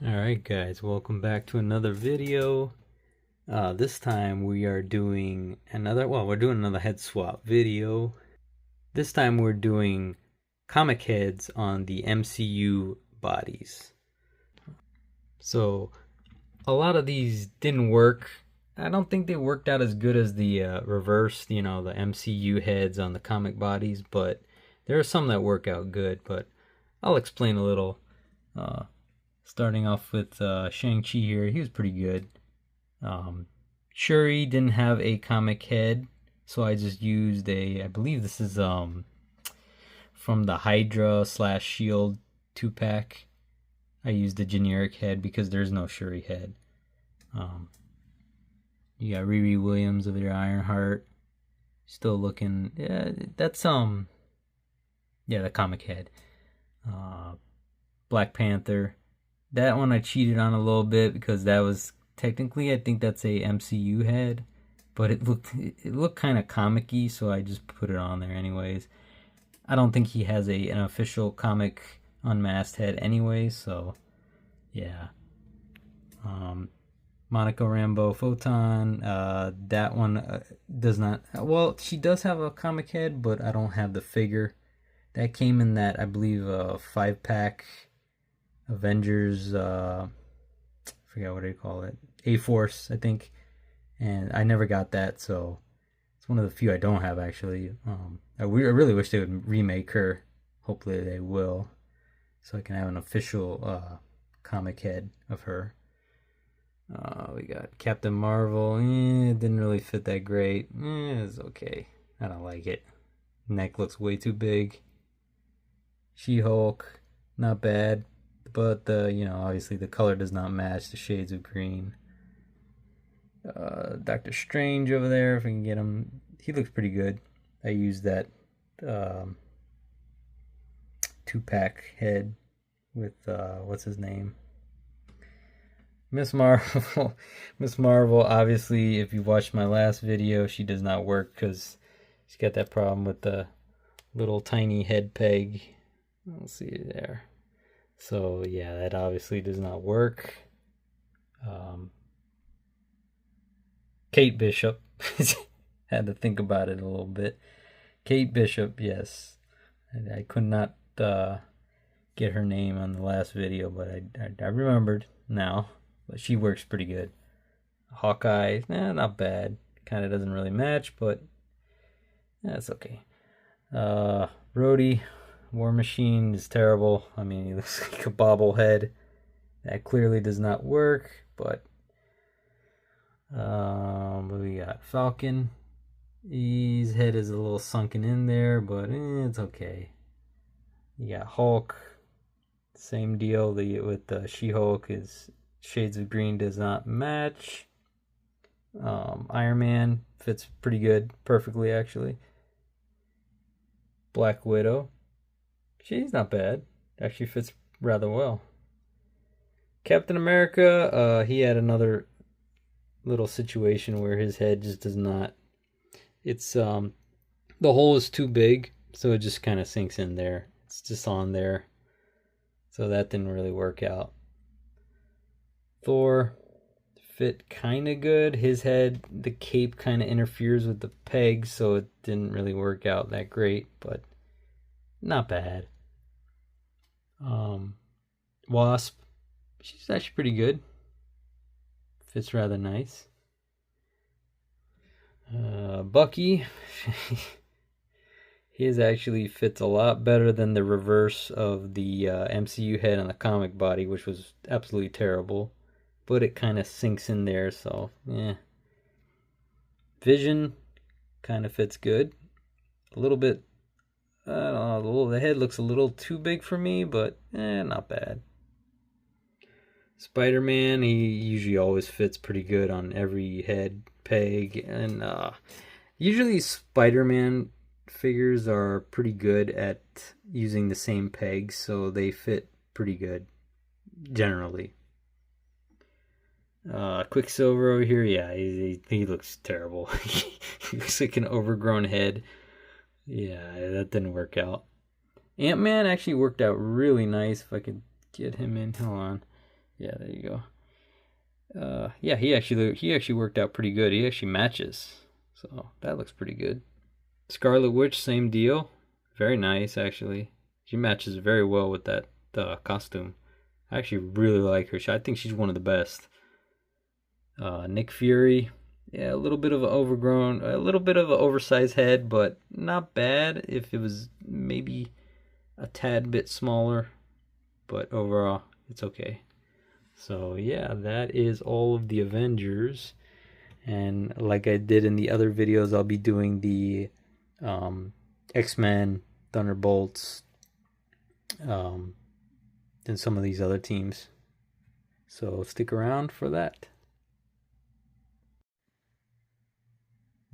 Alright guys, welcome back to another video. This time we are doing we're doing another head swap video. This time we're doing comic heads on the MCU bodies. So a lot of these didn't work. I don't think they worked out as good as the reverse, the MCU heads on the comic bodies, but there are some that work out good, but I'll explain a little. Starting off with Shang-Chi here, he was pretty good. Shuri didn't have a comic head, so I just used I believe this is from the Hydra / Shield 2-pack. I used the generic head because there's no Shuri head. You got Riri Williams of your Ironheart, still looking. Yeah, that's the comic head. Black Panther. That one I cheated on a little bit because that was technically, I think that's a MCU head, but it looked kind of comic-y, so I just put it on there anyways. I don't think he has an official comic unmasked head anyway, so yeah. Monica Rambeau Photon, that one does not, well, she does have a comic head, but I don't have the figure. That came in that, I believe, 5-pack Avengers, I forget what they call it, A-Force, I think, and I never got that, so it's one of the few I don't have, actually. I really wish they would remake her. Hopefully they will, so I can have an official comic head of her. We got Captain Marvel. It didn't really fit that great. It's okay. I don't like it. Neck looks way too big. She-Hulk, not bad, but obviously the color does not match the shades of green. Doctor Strange over there, if we can get him, he looks pretty good. I used that 2-pack head with what's his name, Miss Marvel. Miss Marvel, obviously, if you watched my last video, she does not work because she's got that problem with the little tiny head peg. Let's see there. So yeah, that obviously does not work. Kate Bishop. Had to think about it a little bit. Kate Bishop, yes. I could not get her name on the last video, but I remembered now. But she works pretty good. Hawkeye, not bad. Kind of doesn't really match, but that's okay. Rhodey, War Machine is terrible. I mean, he looks like a bobblehead. That clearly does not work, but what we got? Falcon. His head is a little sunken in there, but it's okay. You got Hulk. Same deal with the She-Hulk, is shades of green does not match. Iron Man fits pretty good, perfectly actually. Black Widow, she's not bad, actually fits rather well. Captain America, he had another little situation where his head just does not, it's the hole is too big, so it just kind of sinks in there. It's just on there, so that didn't really work out. Thor fit kind of good. His head, the cape kind of interferes with the pegs, so it didn't really work out that great, but not bad. Wasp, she's actually pretty good. Fits rather nice. Bucky, his actually fits a lot better than the reverse of the MCU head on the comic body, which was absolutely terrible. But it kind of sinks in there, so yeah. Vision kind of fits good. A little bit, I don't know, the head looks a little too big for me, but not bad. Spider-Man, he usually always fits pretty good on every head peg, and usually Spider-Man figures are pretty good at using the same pegs, so they fit pretty good generally. Quicksilver over here, yeah, he looks terrible. He looks like an overgrown head. Yeah, that didn't work out. Ant-Man actually worked out really nice. If I could get him in, hold on. Yeah, there you go. Yeah, he actually worked out pretty good. He actually matches, so that looks pretty good. Scarlet Witch, same deal. Very nice, actually. She matches very well with that costume. I actually really like her. I think she's one of the best. Nick Fury, yeah, a little bit of an overgrown, a little bit of an oversized head, but not bad if it was maybe a tad bit smaller. But overall, it's okay. So yeah, that is all of the Avengers. And like I did in the other videos, I'll be doing the X-Men, Thunderbolts, and some of these other teams. So stick around for that.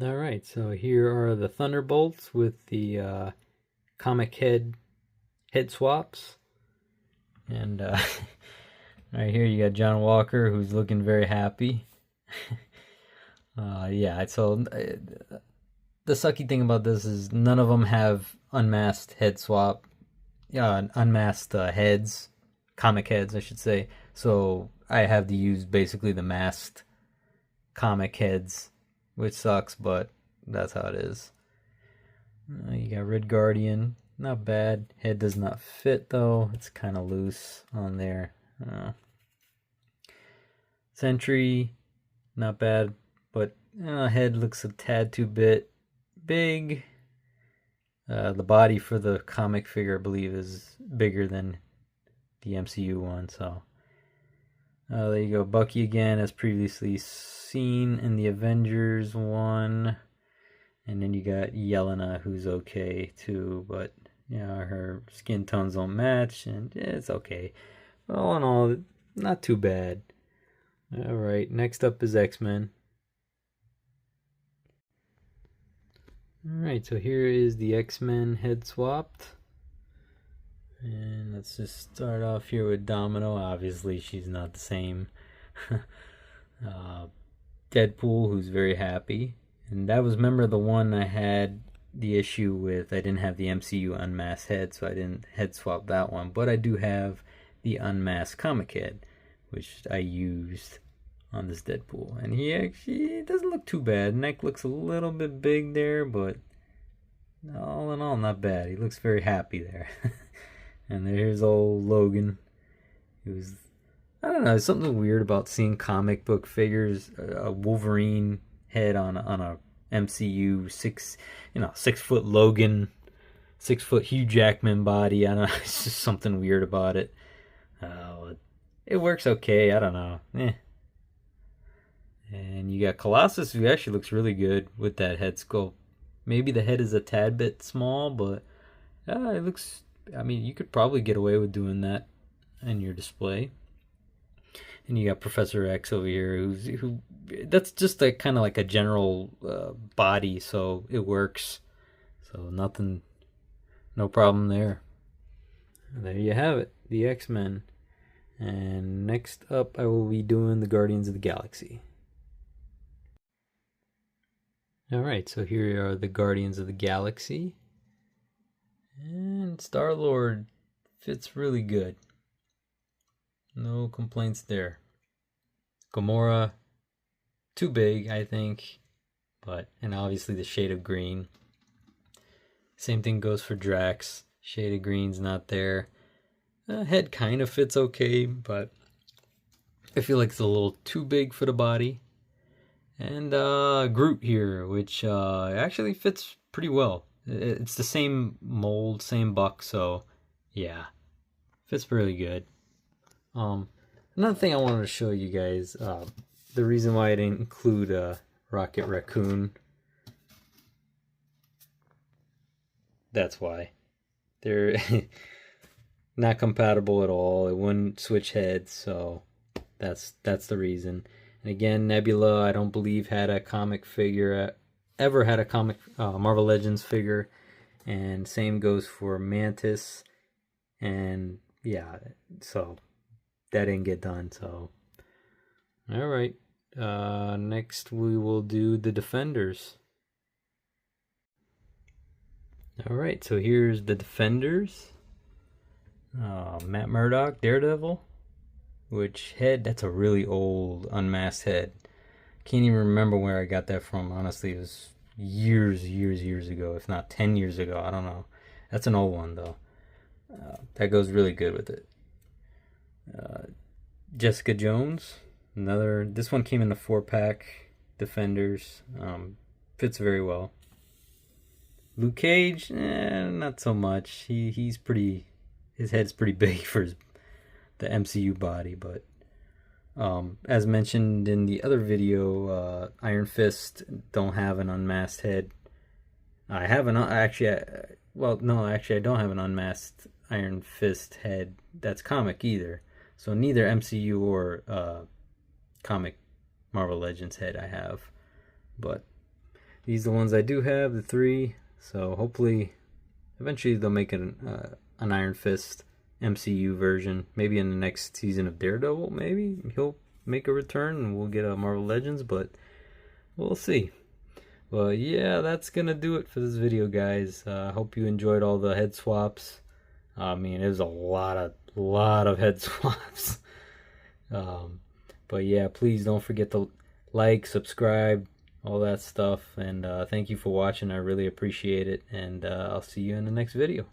All right, so here are the Thunderbolts with the comic head swaps. And right here you got John Walker, who's looking very happy. Yeah, so the sucky thing about this is none of them have unmasked head swap. Yeah, unmasked heads, comic heads, I should say. So I have to use basically the masked comic heads, which sucks, but that's how it is. You got Red Guardian, not bad. Head does not fit though; it's kind of loose on there. Sentry, not bad, but head looks a tad too big. The body for the comic figure, I believe, is bigger than the MCU one. So there you go. Bucky again, as previously seen in the Avengers one. And then you got Yelena, who's okay too, but her skin tones don't match, and it's okay. But all in all, not too bad. All right, next up is X-Men. All right, so here is the X-Men head swapped. And let's just start off here with Domino. Obviously, she's not the same. Deadpool, who's very happy. And that was, remember, the one I had the issue with. I didn't have the MCU unmasked head, so I didn't head swap that one. But I do have the unmasked comic head, which I used on this Deadpool. And he actually doesn't look too bad. Neck looks a little bit big there, but all in all, not bad. He looks very happy there. And there's old Logan. He was, I don't know, there's something weird about seeing comic book figures, a Wolverine head on a MCU 6-foot Logan, 6-foot Hugh Jackman body. I don't know, it's just something weird about it. It works okay. I don't know. And you got Colossus, who actually looks really good with that head sculpt. Maybe the head is a tad bit small, but it looks. I mean, you could probably get away with doing that in your display. And you got Professor X over here, who that's just a kind of like a general body, so it works. So nothing, no problem there. And there you have it, the X-Men. And next up, I will be doing the Guardians of the Galaxy. Alright, so here are the Guardians of the Galaxy. And Star-Lord fits really good. No complaints there. Gamora, too big, I think. And obviously the shade of green. Same thing goes for Drax. Shade of green's not there. Head kind of fits okay, but I feel like it's a little too big for the body. And Groot here, which actually fits pretty well. It's the same mold, same buck, so yeah, fits really good. Another thing I wanted to show you guys, the reason why I didn't include Rocket Raccoon. That's why. They're not compatible at all. It wouldn't switch heads, so that's the reason. And again, Nebula, I don't believe had a comic figure, ever had a comic Marvel Legends figure, and same goes for Mantis. And yeah, so that didn't get done. So all right, next we will do the Defenders. All right, so here's the Defenders. Matt Murdock, Daredevil. which head, that's a really old unmasked head. Can't even remember where I got that from. Honestly, it was years ago, if not 10 years ago. I don't know. That's an old one though. That goes really good with it. Uh, Jessica Jones, another. This one came in the 4-pack. Defenders, fits very well. Luke Cage, not so much. He's pretty. His head's pretty big for the MCU body, but as mentioned in the other video, Iron Fist don't have an unmasked head. I have an well, no, actually, I don't have an unmasked Iron Fist head that's comic either. So neither MCU or comic Marvel Legends head I have, but these are the ones I do have, the 3. So hopefully, eventually they'll make an Iron Fist MCU version. Maybe in the next season of Daredevil, maybe he'll make a return and we'll get a Marvel Legends, but we'll see. Well, yeah, that's gonna do it for this video, guys. Hope you enjoyed all the head swaps. I mean, it was a lot of head swaps. But yeah, please don't forget to like, subscribe, all that stuff. And thank you for watching. I really appreciate it. And I'll see you in the next video.